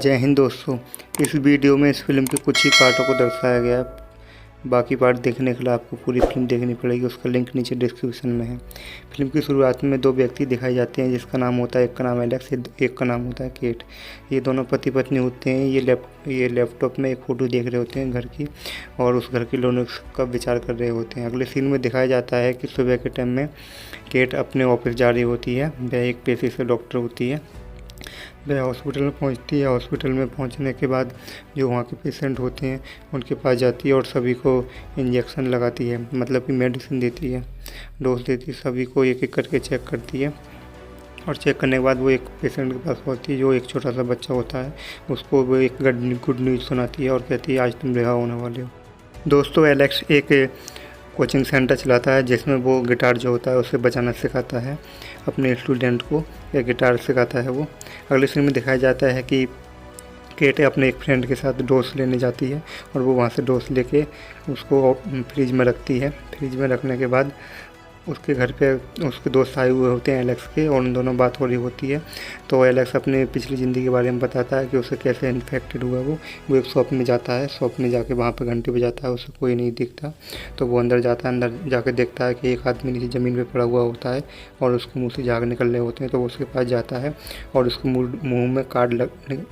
जय हिंद दोस्तों। इस वीडियो में इस फिल्म के कुछ ही पार्टों को दर्शाया गया है। बाकी पार्ट देखने के लिए आपको पूरी फिल्म देखनी पड़ेगी, उसका लिंक नीचे डिस्क्रिप्शन में है। फिल्म की शुरुआत में दो व्यक्ति दिखाई जाते हैं, जिसका नाम होता है, एक का नाम एलेक्स, एक का नाम होता है केट। ये दोनों पति पत्नी होते हैं। ये लैपटॉप में एक फ़ोटो देख रहे होते हैं घर की, और उस घर के लोगों का विचार कर रहे होते हैं। अगले सीन में दिखाया जाता है कि सुबह के टाइम में केट अपने ऑफिस जा रही होती है। वह एक पेशे से डॉक्टर होती है। वह हॉस्पिटल में पहुंचती है। हॉस्पिटल में पहुंचने के बाद जो वहाँ के पेशेंट होते हैं उनके पास जाती है और सभी को इंजेक्शन लगाती है, मतलब कि मेडिसिन देती है, डोज देती है। सभी को एक एक करके चेक करती है, और चेक करने के बाद वो एक पेशेंट के पास पहुंचती है जो एक छोटा सा बच्चा होता है। उसको वो एक गुड न्यूज़ सुनाती है और कहती है, आज तुम रिहा होने वाले हो। दोस्तों, एलेक्स एक कोचिंग सेंटर चलाता है, जिसमें वो गिटार जो होता है उसे बजाना सिखाता है अपने स्टूडेंट को। या गिटार सिखाता है वो। अगले सीन में दिखाया जाता है कि केट अपने एक फ्रेंड के साथ डोज लेने जाती है, और वो वहाँ से डोज लेके उसको फ्रिज में रखती है। फ्रिज में रखने के बाद उसके घर पे उसके दोस्त आए हुए होते हैं एलेक्स के, और उन दोनों बात हो रही होती है। तो एलेक्स अपने पिछली ज़िंदगी के बारे में बताता है कि उसे कैसे इन्फेक्टेड हुआ। वो एक शॉप में जाता है। शॉप में जाके वहाँ पे घंटी बजाता है, उसे कोई नहीं दिखता। तो वो अंदर जाता है। अंदर जाके देखता है कि एक आदमी नीचे ज़मीन पे पड़ा हुआ होता है, और उसके मुँह से झाग निकल रहे होते हैं। तो वो उसके पास जाता है और उसके मुँह में कार्ड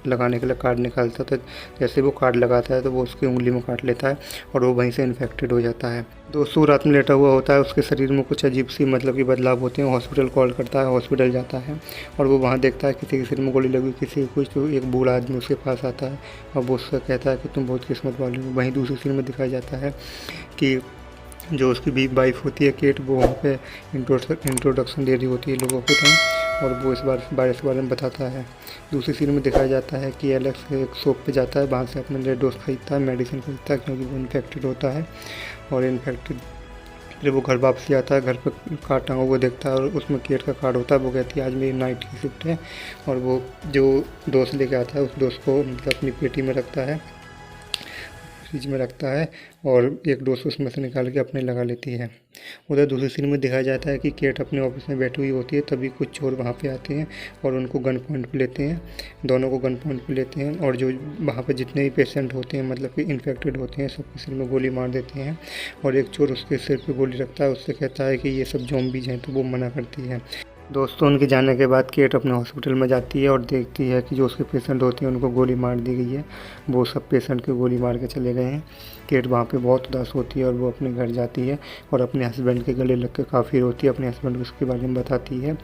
लगाने के लिए कार्ड निकालता है। तो जैसे वो कार्ड लगाता है तो वो उसकी उंगली में काट लेता है, और वो वहीं से इन्फेक्टेड हो जाता है। दोस्तों, रात में लेटा हुआ होता है। उसके शरीर में कुछ अजीब सी मतलब कि बदलाव होते हैं। हॉस्पिटल कॉल करता है, हॉस्पिटल जाता है, और वो वहाँ देखता है किसी के सिर में गोली लगी, किसी कुछ। तो एक बूढ़ा आदमी उसके पास आता है, और वो उससे कहता है कि तुम बहुत किस्मत वाले हो। वहीं दूसरी सीन में दिखाया जाता है कि जो उसकी भी वाइफ होती है केट, वो वहाँ पे इंट्रोडक्शन दे रही होती है लोगों को और वो इस बारे में बताता है। दूसरी सीन में दिखाया जाता है कि एलेक्स एक शॉप पे जाता है, वहाँ से अपने लिए डोज खरीदता है, मेडिसिन खरीदता है, क्योंकि वो इन्फेक्टेड होता है। और इन्फेक्टेड फिर वो घर वापसी आता है। घर पे कार्ड टंगा हुआ देखता है, और उसमें केट का कार्ड होता है। वो कहती है, आज मेरी नाइट की शिफ्ट है। और वो जो दोस्त लेके आता है उस दोस्त को मतलब अपनी पेटी में रखता है, फ्रिज में रखता है, और एक डोज उसमें से निकाल के अपने लगा लेती है। उधर दूसरी सीन में दिखाया जाता है कि केट अपने ऑफिस में बैठी हुई होती है। तभी कुछ चोर वहाँ पे आते हैं और उनको गन पॉइंट पे लेते हैं। दोनों को गन पॉइंट पे लेते हैं, और जो वहाँ पे जितने भी पेशेंट होते हैं, मतलब कि इन्फेक्टेड होते हैं, सबके सिर में गोली मार देते हैं। और एक चोर उसके सिर पे गोली रखता है, उससे कहता है कि ये सब ज़ॉम्बीज़ हैं, तो वो मना करती है। दोस्तों, उनके जाने के बाद केट अपने हॉस्पिटल में जाती है और देखती है कि जो उसके पेशेंट होते हैं उनको गोली मार दी गई है। वो सब पेशेंट के गोली मार के चले गए हैं। केट वहाँ पे बहुत उदास होती है, और वो अपने घर जाती है और अपने हस्बैंड के गले लग के काफ़ी रोती है। अपने हस्बैंड को उसके बारे में बताती है।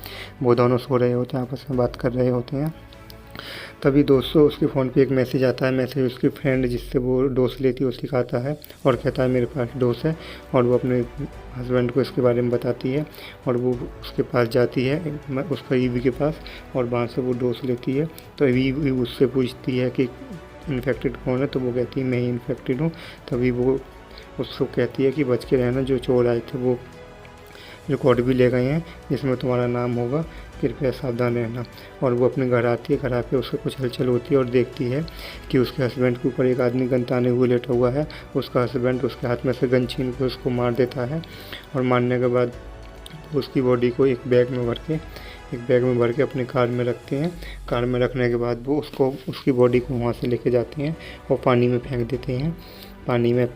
वो दोनों सो रहे होते हैं, आपस में बात कर रहे होते हैं। तभी दोस्तों उसके फ़ोन पे एक मैसेज आता है। मैसेज उसकी फ्रेंड जिससे वो डोज लेती है उसकी आता है, और कहता है मेरे पास डोज है। और वो अपने हस्बैंड को इसके बारे में बताती है, और वो उसके पास जाती है, उसका ईवी के पास, और वहाँ से वो डोज लेती है। तो ईवी उससे पूछती है कि इन्फेक्टेड कौन है। तो वो कहती है मैं ही इन्फेक्टेड हूँ। तभी वो उसको कहती है कि बच के रहना, जो चोर आए थे वो रिकॉर्ड भी ले गए हैं, जिसमें तुम्हारा नाम होगा, कृपया सावधान रहना। और वो अपने घर आती है। घर आके उससे कुछ हलचल होती है, और देखती है कि उसके हस्बैंड के ऊपर एक आदमी गन ताने हुए लेटा हुआ है। उसका हस्बैंड उसके हाथ में से गन छीन के उसको मार देता है, और मारने के बाद उसकी बॉडी को एक बैग में भर के अपनी कार में रखते हैं। कार में रखने के बाद वो उसकी बॉडी को वहाँ से लेके जाते हैं और पानी में फेंक देते हैं। पानी में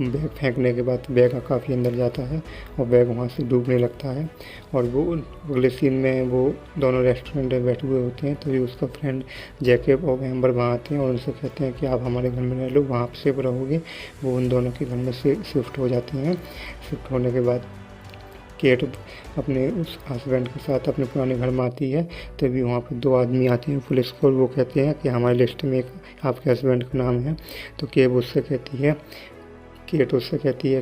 बैग फेंकने के बाद बैग काफ़ी अंदर जाता है, और बैग वहाँ से डूबने लगता है। और वो अगले सीन में वो दोनों रेस्टोरेंट में बैठे हुए होते हैं। तभी उसका फ्रेंड जैकब और एम्बर वहाँ आते हैं, और उनसे कहते हैं कि आप हमारे घर में रह लो, वहाँ से रहोगे। वो उन दोनों के घर में से शिफ्ट हो जाते हैं। शिफ्ट होने के बाद केट अपने उस हस्बैंड के साथ अपने पुराने घर में आती है। तभी वहाँ पर दो आदमी आते हैं पुलिस को, और वो कहते हैं कि हमारी लिस्ट में एक आपके हस्बैंड का नाम है। तो केट उससे कहती है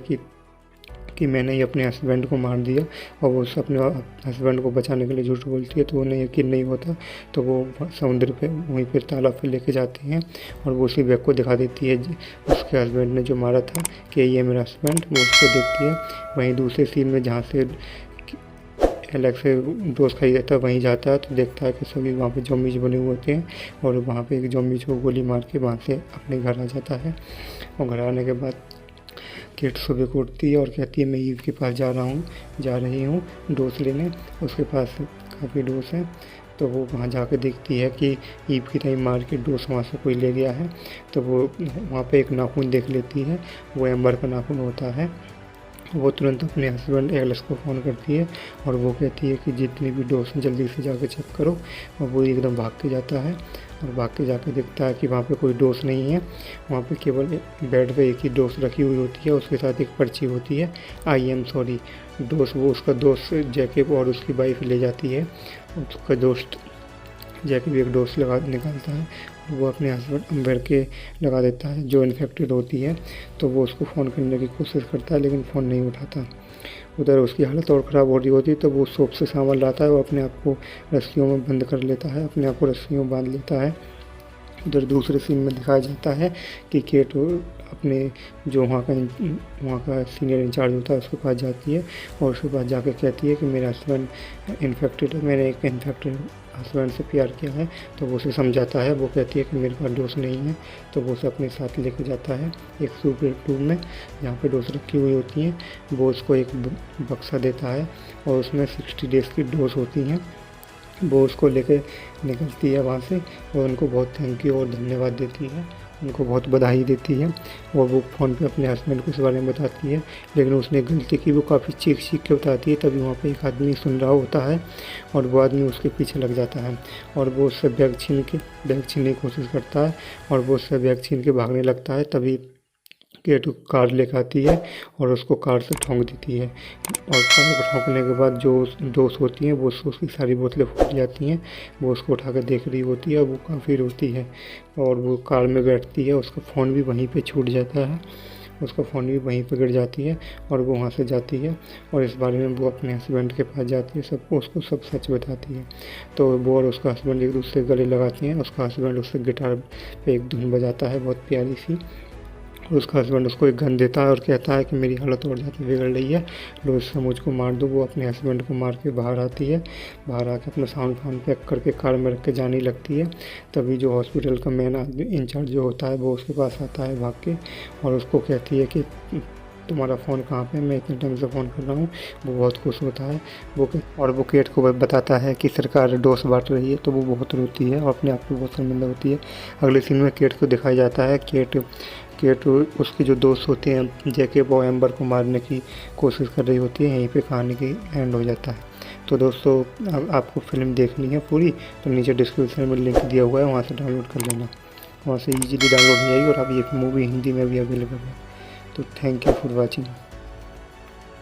कि मैंने ही अपने हस्बैंड को मार दिया। और वो उससे अपने हस्बैंड को बचाने के लिए झूठ बोलती है। तो उन्हें यकीन नहीं होता। तो वो समुद्र पे वहीं पर तालाब पे लेके जाते हैं, और वो उसी बैग को दिखा देती है उसके हस्बैंड ने जो मारा था, कि ये मेरा हस्बैंड। वो उसको देखती है। वहीं दूसरे सीन में जहाँ से एलेक्स से डोज खरीदा था वहीं जाता है, तो देखता है कि सभी वहाँ पे ज़ॉम्बीज़ बने हुए होते हैं, और वहाँ पे एक ज़ॉम्बी को गोली मार के वहाँ से अपने घर आ जाता है। और घर आने के बाद केट सुबह को उठती है और कहती है मैं ईव के पास जा रही हूँ डोज लेने। उसके पास काफ़ी डोज है। तो वो वहाँ जाके देखती है कि ईव की टाइम मार के डोस वहाँ से कोई ले गया है। तो वो वहाँ पे एक नाखून देख लेती है, वो एम्बर का नाखून होता है। वो तुरंत अपने हस्बैंड एलेक्स को फ़ोन करती है और वो कहती है कि जितनी भी डोज हैं जल्दी से जाके चेक करो। और वो एकदम भाग के जाता है और भाग के जाके देखता है कि वहाँ पे कोई डोज नहीं है। वहाँ पे केवल बेड पे एक ही डोज रखी हुई होती है, उसके साथ एक पर्ची होती है, आई एम सॉरी। डोज वो उसका दोस्त जैकब और उसकी वाइफ ले जाती है। उसका दोस्त जैकब एक डोज निकालता है, वो अपने हस्बैंड एम्बर के लगा देता है जो इन्फेक्टेड होती है। तो वो उसको फ़ोन करने की कोशिश करता है लेकिन फ़ोन नहीं उठाता। उधर उसकी हालत और ख़राब हो रही होती है, तो वो शॉप से सामान लाता है, वो अपने आप को रस्सियों में बंद कर लेता है, अपने आप को रस्सियों में बांध लेता है। उधर दूसरे सीन में दिखाया जाता है कि केट अपने जो वहाँ का सीनियर इंचार्ज होता है उसके पास जाती है और उसके पास जाकर कहती है कि मेरा हस्बैंड इन्फेक्टेड है, मैंने एक इन्फेक्टेड हस्बैंड से प्यार किया है। तो वो उसे समझाता है, वो कहती है कि मेरे पास डोज नहीं है। तो वो उसे अपने साथ लेके जाता है एक सीक्रेट रूम में जहाँ पे डोज रखी हुई होती हैं। वो उसको एक बक्सा देता है और उसमें 60 डेज़ की डोज होती हैं। वो उसको लेके निकलती है वहाँ से और उनको बहुत थैंक यू और धन्यवाद देती है, उनको बहुत बधाई देती है। और वो फ़ोन पे अपने हस्बैंड को इस बारे में बताती है, लेकिन उसने गलती की, वो काफ़ी चीख के बताती है। तभी वहाँ पे एक आदमी सुन रहा होता है और वो आदमी उसके पीछे लग जाता है और वो उससे बैग छीनने की कोशिश करता है और वो उससे बैग छीन के भागने लगता है। तभी केट कार लेकर आती है और उसको कार से ठोंक देती है और कार को ठोंकने के बाद जो दोस्त होती हैं वो उसकी सारी बोतलें फूट जाती हैं। वो उसको उठा कर देख रही होती है और वो काफ़ी रोती है और वो कार में बैठती है। उसका फ़ोन भी वहीं पे छूट जाता है, उसका फ़ोन भी वहीं पर गिर जाती है और वो वहाँ से जाती है और इस बारे में वो अपने हस्बैंड के पास जाती है, सबको उसको सब सच बताती है। तो वो और उसका हस्बैंड एक दूसरे गले लगाती हैं। उसका हस्बैंड उससे गिटार पे एक धुन बजाता है बहुत प्यारी सी। उसका हस्बैंड उसको एक गन देता है और कहता है कि मेरी हालत और ज़्यादा बिगड़ रही है, लो इससे मुझको मार दो। वो अपने हस्बैंड को मार के बाहर आती है, बाहर आके अपना सामान फान पैक करके कार में रख के जाने लगती है। तभी जो हॉस्पिटल का मेन आदमी इंचार्ज जो होता है वो उसके पास आता है भाग के और उसको कहती है कि तुम्हारा फ़ोन कहाँ पे है, मैं इतने टाइम से फ़ोन कर रहा हूँ। वो बहुत खुश होता है वो केट को बताता है कि सरकार डोज बांट रही है। तो वो बहुत रोती है और अपने आप को बहुत शर्मिंदा होती है। अगले सीन में केट को दिखाया जाता है, केट उसके जो दोस्त होते हैं जैकब और एम्बर को मारने की कोशिश कर रही होती है। यहीं पे कहानी की एंड हो जाता है। तो दोस्तों आपको फिल्म देखनी है पूरी तो नीचे डिस्क्रिप्शन में लिंक दिया हुआ है, वहाँ से डाउनलोड कर लेना, वहाँ से इजीली डाउनलोड हो जाएगी और अब ये मूवी हिंदी में भी अवेलेबल है। तो थैंक यू फॉर वॉचिंग।